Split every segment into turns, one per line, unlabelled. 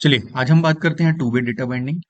चलिए आज हम बात करते हैं two way data binding.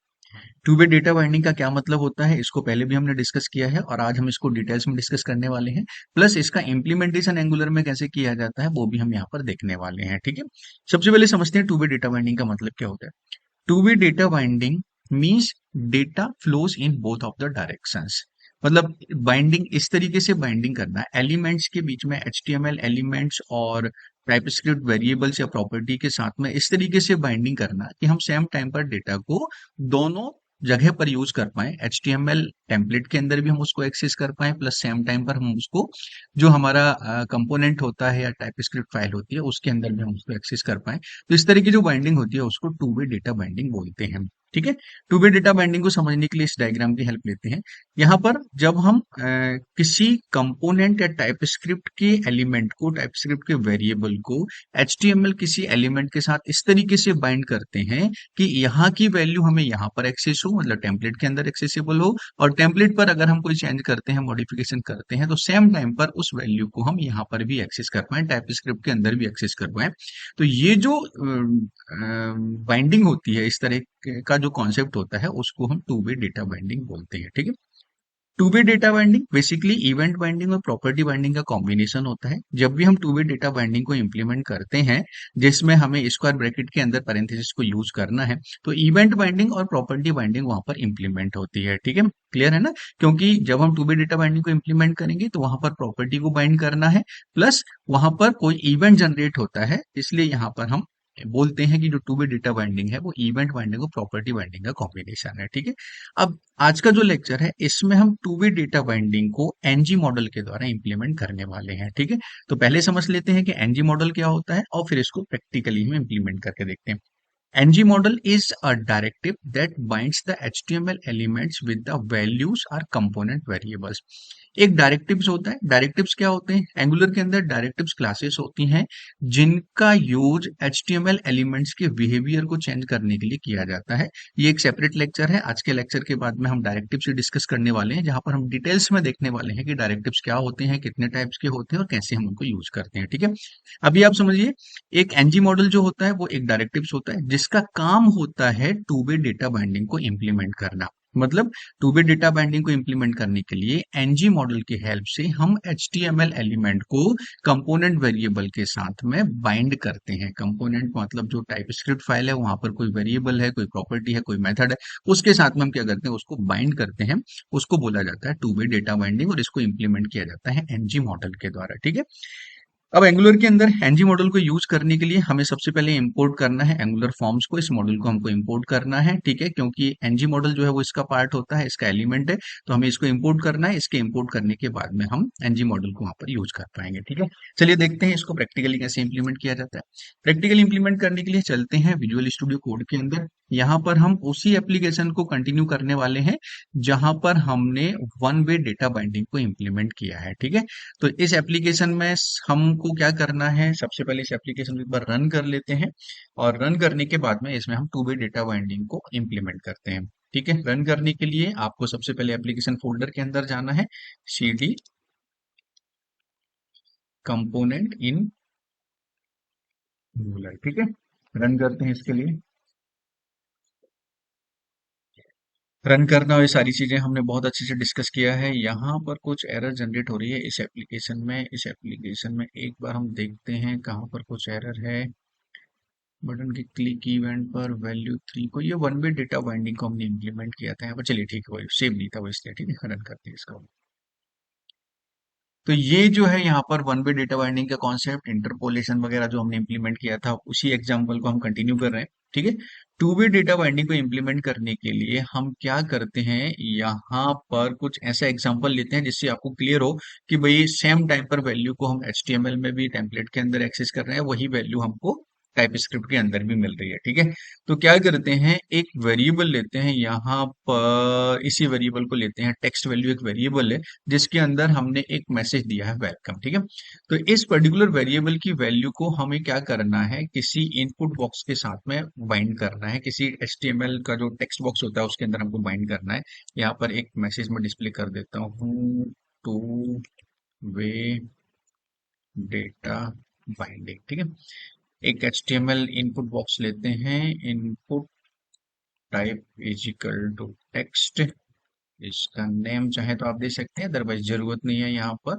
Two way data binding का क्या मतलब होता है, इसको पहले भी हमने डिस्कस किया है और आज हम इसको डिटेल्स में डिस्कस करने वाले हैं। प्लस इसका इम्प्लीमेंटेशन एंगुलर में कैसे किया जाता है वो भी हम यहाँ पर देखने वाले हैं। ठीक है, सबसे पहले समझते हैं टू वे डेटा बाइंडिंग का मतलब क्या होता है। Two way data binding means data flows in both of the directions. मतलब बाइंडिंग इस तरीके से बाइंडिंग करना है एलिमेंट्स के बीच में, एचटीएमएल एलिमेंट्स और टाइपस्क्रिप्ट वेरिएबल्स या प्रॉपर्टी के साथ में इस तरीके से बाइंडिंग करना कि हम सेम टाइम पर डेटा को दोनों जगह पर यूज कर पाए। एचटीएमएल टेम्पलेट के अंदर भी हम उसको एक्सेस कर पाए, प्लस सेम टाइम पर हम उसको जो हमारा कंपोनेंट होता है या टाइपस्क्रिप्ट फाइल होती है उसके अंदर भी हम उसको एक्सेस कर पाए। तो इस तरह की जो बाइंडिंग होती है उसको टू वे डेटा बाइंडिंग बोलते हैं। ठीक है, टू वे डेटा बाइंडिंग को समझने के लिए इस डायग्राम की हेल्प लेते हैं। यहाँ पर जब हम किसी कंपोनेंट या टाइपस्क्रिप्ट के एलिमेंट को, टाइपस्क्रिप्ट के वेरिएबल को एचटीएमएल किसी एलिमेंट के साथ इस तरीके से बाइंड करते हैं कि यहाँ की वैल्यू हमें यहाँ पर एक्सेस हो, मतलब टेम्पलेट के अंदर एक्सेसिबल हो, और टेम्पलेट पर अगर हम कोई चेंज करते हैं, मॉडिफिकेशन करते हैं, तो सेम टाइम पर उस वैल्यू को हम यहाँ पर भी एक्सेस कर पाए, टाइपस्क्रिप्ट के अंदर भी एक्सेस कर पाए। तो ये जो बाइंडिंग होती है, इस तरह का जो कॉन्सेप्ट होता है उसको हम टू वे डेटा बाइंडिंग बोलते हैं। ठीक है, two way data binding basically event binding और प्रॉपर्टी बाइंडिंग का कॉम्बिनेशन होता है। जब भी हम टू वे डेटा बाइंडिंग को इंप्लीमेंट करते हैं जिसमें हमें स्क्वायर ब्रैकेट के अंदर पैरेंथेसिस को यूज करना है, तो इवेंट बाइंडिंग और प्रॉपर्टी बाइंडिंग वहां पर इंप्लीमेंट होती है। ठीक है, क्लियर है ना? क्योंकि जब हम टू वे डेटा बाइंडिंग को इंप्लीमेंट करेंगे तो वहां पर प्रॉपर्टी को बाइंड करना है, प्लस वहां पर कोई इवेंट जनरेट होता है, इसलिए यहाँ पर हम बोलते हैं कि जो टू वे डेटा बाइंडिंग है वो इवेंट बाइंडिंग और प्रॉपर्टी बाइंडिंग का कॉम्बिनेशन है। ठीक है, अब आज का जो लेक्चर है इसमें हम टू वे डेटा बाइंडिंग को एनजी मॉडल के द्वारा इंप्लीमेंट करने वाले हैं। ठीक है, तो पहले समझ लेते हैं कि एनजी मॉडल क्या होता है और फिर इसको प्रैक्टिकली में इंप्लीमेंट करके देखते हैं। ng model is a directive that binds the html elements with the values or component variables। एक डायरेक्टिव्स होता है। डायरेक्टिव्स क्या होते हैं? एंगुलर के अंदर डायरेक्टिव्स क्लासेस होती हैं जिनका यूज html एलिमेंट्स के बिहेवियर को चेंज करने के लिए किया जाता है। ये एक सेपरेट लेक्चर है। आज के लेक्चर के बाद में हम डायरेक्टिव से डिस्कस करने वाले हैं, जहां पर हम डिटेल्स में देखने वाले हैं कि डायरेक्टिव्स क्या होते हैं, कितने टाइप्स के होते हैं और कैसे हम उनको यूज करते हैं। ठीक है, अभी आप समझिए, एक एनजी मॉडल जो होता है वो एक डायरेक्टिव्स होता है जिसका काम होता है टू वे डेटा बाइंडिंग को इंप्लीमेंट करना। मतलब टू वे डेटा बाइंडिंग को इंप्लीमेंट करने के लिए एनजी मॉडल की हेल्प से हम एचटीएमएल एलिमेंट को कंपोनेंट वेरिएबल के साथ में बाइंड करते हैं। कंपोनेंट मतलब जो टाइपस्क्रिप्ट फाइल है वहां पर कोई वेरिएबल है, कोई प्रॉपर्टी है, कोई मेथड है, उसके साथ में हम क्या करते हैं, उसको बाइंड करते हैं। उसको बोला जाता है टू वे डेटा बाइंडिंग और इसको इंप्लीमेंट किया जाता है एनजी मॉडल के द्वारा। ठीक है, अब एंगुलर के अंदर एनजी मॉडल को यूज करने के लिए हमें सबसे पहले इंपोर्ट करना है एंगुलर फॉर्म्स को। इस मॉडल को हमको इंपोर्ट करना है। ठीक है, क्योंकि एनजी मॉडल जो है वो इसका पार्ट होता है, इसका एलिमेंट है, तो हमें इसको इंपोर्ट करना है। इसके इंपोर्ट करने के बाद में हम एनजी मॉडल को वहां पर यूज कर पाएंगे। ठीक है, चलिए देखते हैं इसको प्रैक्टिकली कैसे इंप्लीमेंट किया जाता है। प्रैक्टिकली इंप्लीमेंट करने के लिए चलते हैं विजुअल स्टूडियो कोड के अंदर। यहाँ पर हम उसी एप्लीकेशन को कंटिन्यू करने वाले हैं जहां पर हमने वन वे डेटा बाइंडिंग को इंप्लीमेंट किया है। ठीक है, तो इस एप्लीकेशन में हमको क्या करना है, सबसे पहले इस एप्लीकेशन को एक बार रन कर लेते हैं और रन करने के बाद में इसमें हम टू वे डेटा बाइंडिंग को इंप्लीमेंट करते हैं। ठीक है, रन करने के लिए आपको सबसे पहले एप्लीकेशन फोल्डर के अंदर जाना है, cd कंपोनेंट इन एंगुलर। ठीक है, रन करते हैं इसके लिए। रन करना और ये सारी चीजें हमने बहुत अच्छे से डिस्कस किया है। यहाँ पर कुछ एरर जनरेट हो रही है इस एप्लीकेशन में। इस एप्लीकेशन में एक बार हम देखते हैं कहाँ पर कुछ एरर है। बटन की क्लिक इवेंट पर वैल्यू 3 को, ये वन वे डेटा बाइंडिंग को हमने इंप्लीमेंट किया था यहाँ पर। चलिए ठीक है, वो सेव नहीं था वो, इसलिए ठीक है, रन करते हैं इसको। तो ये जो है यहाँ पर वन वे डेटा बाइंडिंग का कॉन्सेप्ट, इंटरपोलेशन वगैरह जो हमने इंप्लीमेंट किया था उसी एग्जांपल को हम कंटिन्यू कर रहे हैं। ठीक है, टू वे डेटा बाइंडिंग को इंप्लीमेंट करने के लिए हम क्या करते हैं, यहाँ पर कुछ ऐसा एग्जांपल लेते हैं जिससे आपको क्लियर हो कि भाई सेम टाइम पर वैल्यू को हम एचटीएमएल में भी टेम्पलेट के अंदर एक्सेस कर रहे हैं, वही वैल्यू हमको टाइप स्क्रिप्ट के अंदर भी मिल रही है। ठीक है, तो क्या करते हैं, एक वेरिएबल लेते हैं यहाँ पर, इसी वेरिएबल को लेते हैं, टेक्स्ट वैल्यू एक वेरिएबल है जिसके अंदर हमने एक मैसेज दिया है वेलकम। ठीक है, तो इस पर्टिकुलर वेरिएबल की वैल्यू को हमें क्या करना है, किसी इनपुट बॉक्स के साथ में बाइंड करना है। किसी एचटीएमएल का जो टेक्स्ट बॉक्स होता है उसके अंदर हमको बाइंड करना है। यहाँ पर एक मैसेज में डिस्प्ले कर देता हूँ, टू वे डेटा बाइंडिंग। ठीक है, एक HTML इनपुट बॉक्स लेते हैं, input type is equal to text, इसका नेम चाहे तो आप दे सकते हैं, अदरवाइज जरूरत नहीं है यहाँ पर।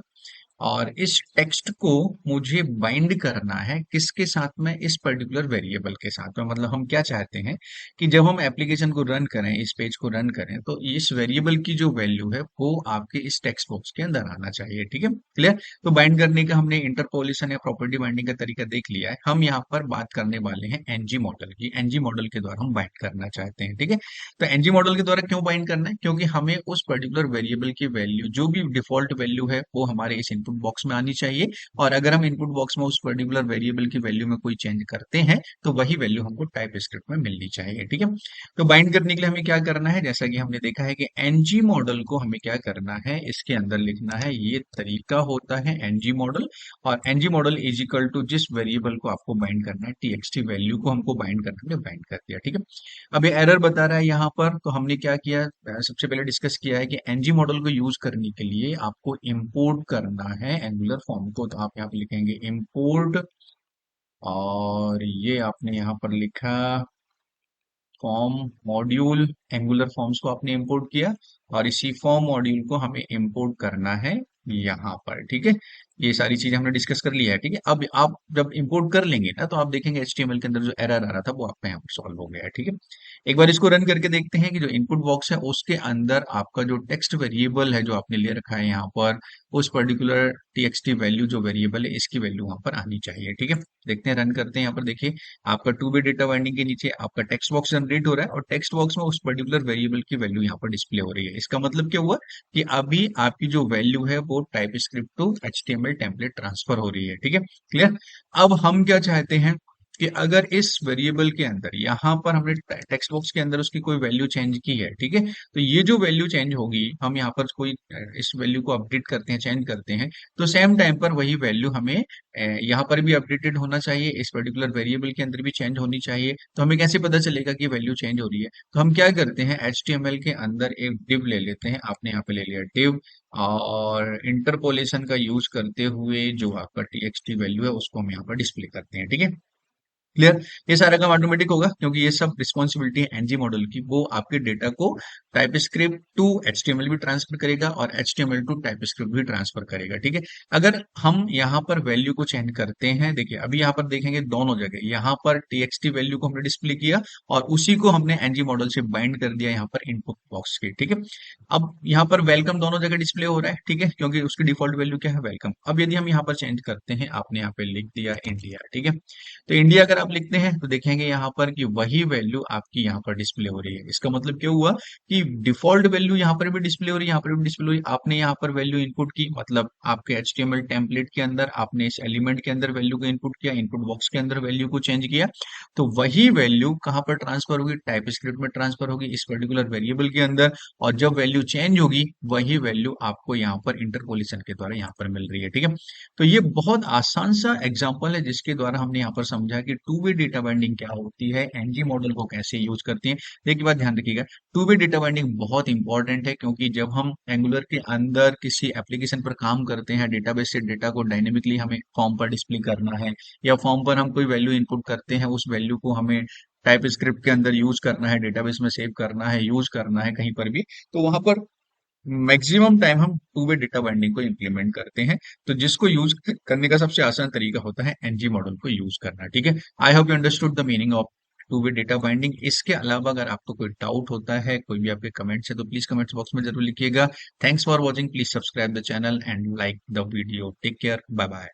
और इस टेक्स्ट को मुझे बाइंड करना है किसके साथ में, इस पर्टिकुलर वेरिएबल के साथ में। मतलब हम क्या चाहते हैं कि जब हम एप्लीकेशन को रन करें, इस पेज को रन करें, तो इस वेरिएबल की जो वैल्यू है वो आपके इस टेक्स्ट बॉक्स के अंदर आना चाहिए। ठीक है, क्लियर। तो बाइंड करने का हमने इंटरपोलेशन या प्रॉपर्टी बाइंडिंग का तरीका देख लिया है। हम यहाँ पर बात करने वाले हैं एनजी मॉडल की। एनजी मॉडल के द्वारा हम बाइंड करना चाहते हैं। ठीक है, तो एनजी मॉडल के द्वारा क्यों बाइंड करना है, क्योंकि हमें उस पर्टिकुलर वेरिएबल की वैल्यू, जो भी डिफॉल्ट वैल्यू है, वो हमारे इस इनपुट बॉक्स में आनी चाहिए। और अगर हम इनपुट बॉक्स में उस पर्टिकुलर वेरिएबल की वैल्यू में कोई चेंज करते हैं तो वही वैल्यू हमको टाइप स्क्रिप्ट में मिलनी चाहिए। ठीक है, तो बाइंड करने के लिए हमें क्या करना है, जैसा कि हमने देखा है कि एनजी मॉडल को हमें क्या करना है, इसके अंदर लिखना है, ये तरीका होता है एनजी मॉडल। और NG model is equal to जिस वेरिएबल को आपको बाइंड करना है, टीएक्सटी वैल्यू को हमको बाइंड करना है, बाइंड कर दिया। ठीक है, अब ये एरर बता रहा है यहाँ पर, तो हमने क्या किया, सबसे पहले डिस्कस किया है कि एनजी मॉडल को यूज करने के लिए आपको इंपोर्ट करना है एंगुलर फॉर्म को। तो आप यहाँ पे लिखेंगे इंपोर्ट, और ये आपने यहाँ पर लिखा फॉर्म मॉड्यूल, एंगुलर फॉर्म्स को आपने इंपोर्ट किया, और इसी फॉर्म मॉड्यूल को हमें इंपोर्ट करना है यहाँ पर। ठीक है, ये सारी चीजें हमने डिस्कस कर लिया है। ठीक है, अब आप जब इंपोर्ट कर लेंगे ना, तो आप देखेंगे HTML के अंदर जो एरर आ रहा था वो आपका यहाँ पर सॉल्व हो गया है। ठीक है, एक बार इसको रन करके देखते हैं कि जो इनपुट बॉक्स है उसके अंदर आपका जो टेक्स्ट वेरिएबल है जो आपने ले रखा है यहाँ पर, उस पर्टिकुलर टीएक्सटी वैल्यू जो वेरिएबल है, इसकी वैल्यू वहां पर आनी चाहिए। ठीक है, देखते हैं, रन करते हैं। यहाँ पर देखिए, आपका टू बी डेटा बाइंडिंग के नीचे आपका टेक्स्ट बॉक्स जनरेट हो रहा है, और टेक्स्ट बॉक्स में उस पर्टिकुलर वेरिएबल की वैल्यू यहाँ पर डिस्प्ले हो रही है। इसका मतलब क्या हुआ कि अभी आपकी जो वैल्यू है वो TypeScript to HTML template transfer हो रही है। ठीक है, क्लियर। अब हम क्या चाहते हैं कि अगर इस वेरिएबल के अंदर, यहाँ पर हमने टेक्स्ट बॉक्स के अंदर उसकी कोई वैल्यू चेंज की है, ठीक है, तो ये जो वैल्यू चेंज होगी, हम यहाँ पर कोई इस वैल्यू को अपडेट करते हैं, चेंज करते हैं, तो सेम टाइम पर वही वैल्यू हमें यहाँ पर भी अपडेटेड होना चाहिए, इस पर्टिकुलर वेरिएबल के अंदर भी चेंज होनी चाहिए। तो हमें कैसे पता चलेगा कि वैल्यू चेंज हो रही है, तो हम क्या करते हैं, HTML के अंदर एक डिव ले लेते हैं। आपने यहाँ पे ले लिया डिव, और इंटरपोलेशन का यूज करते हुए जो आपका टीएक्सटी वैल्यू है उसको हम यहाँ पर डिस्प्ले करते हैं। ठीक है, क्लियर। ये सारा काम ऑटोमेटिक होगा, क्योंकि ये सब रिस्पॉन्सिबिलिटी है एनजी मॉडल की। वो आपके डेटा को टाइप स्क्रिप्ट टू HTML भी ट्रांसफर करेगा, और HTML टू टाइप स्क्रिप्ट भी ट्रांसफर करेगा। ठीक है, अगर हम यहाँ पर वैल्यू को चेंज करते हैं, देखिए अभी यहाँ पर देखेंगे दोनों जगह, यहाँ पर टीएक्सटी वैल्यू को हमने डिस्प्ले किया, और उसी को हमने एनजी मॉडल से बाइंड कर दिया यहाँ पर इनपुट बॉक्स के। ठीक है, अब यहाँ पर वेलकम दोनों जगह डिस्प्ले हो रहा है। ठीक है, क्योंकि उसकी डिफॉल्ट वैल्यू क्या है, वेलकम। अब यदि हम यहाँ पर चेंज करते हैं, आपने यहाँ पे लिख दिया इंडिया। ठीक है, तो इंडिया अगर आप लिखते हैं तो देखेंगे यहाँ पर कि वही वैल्यू आपकी यहाँ पर डिस्प्ले हो रही है। इसका मतलब क्या हुआ कि डिफॉल्ट वैल्यू यहाँ पर भी डिस्प्ले हो रही है, यहाँ पर भी डिस्प्ले हो रही है। आपने यहाँ पर वैल्यू इनपुट की, मतलब आपके HTML टेम्पलेट के अंदर आपने इस एलिमेंट के अंदर वैल्यू को इनपुट किया, इनपुट बॉक्स के अंदर वैल्यू को चेंज किया, तो वही वैल्यू कहाँ पर ट्रांसफर होगी, टाइप स्क्रिप्ट में ट्रांसफर होगी, इस पर्टिकुलर वेरिएबल के अंदर। और जब वैल्यू चेंज होगी, वही वैल्यू आपको यहाँ पर इंटरपोलेशन के द्वारा यहाँ पर मिल रही है। ठीक है, तो ये बहुत आसान सा एग्जांपल है जिसके द्वारा हमने यहाँ पर समझा कि टू वे डेटा बाइंडिंग क्या होती है, एनजी मॉडल को कैसे यूज करते हैं। देखिए बात ध्यान रखिएगा, टू वे डेटा बाइंडिंग बहुत इंपॉर्टेंट है, क्योंकि जब हम एंगुलर के अंदर किसी एप्लीकेशन पर काम करते हैं, डेटाबेस से डेटा को डायनेमिकली हमें फॉर्म पर डिस्प्ले करना है, या फॉर्म पर हम कोई वैल्यू इनपुट करते हैं, उस वैल्यू को हमें टाइप स्क्रिप्ट के अंदर यूज करना है, डेटाबेस में सेव करना है, यूज करना है कहीं पर भी, तो वहां पर मैक्सिमम टाइम हम टू वे डेटा बाइंडिंग को इम्प्लीमेंट करते हैं। तो जिसको यूज करने का सबसे आसान तरीका होता है एनजी मॉडल को यूज करना। ठीक है, I hope you understood the meaning of two way data binding. इसके अलावा अगर आपको कोई डाउट होता है, कोई भी आपके कमेंट्स है, तो प्लीज कमेंट्स बॉक्स में जरूर लिखिएगा। Thanks for watching, please subscribe the channel and like the video. Take care, bye bye.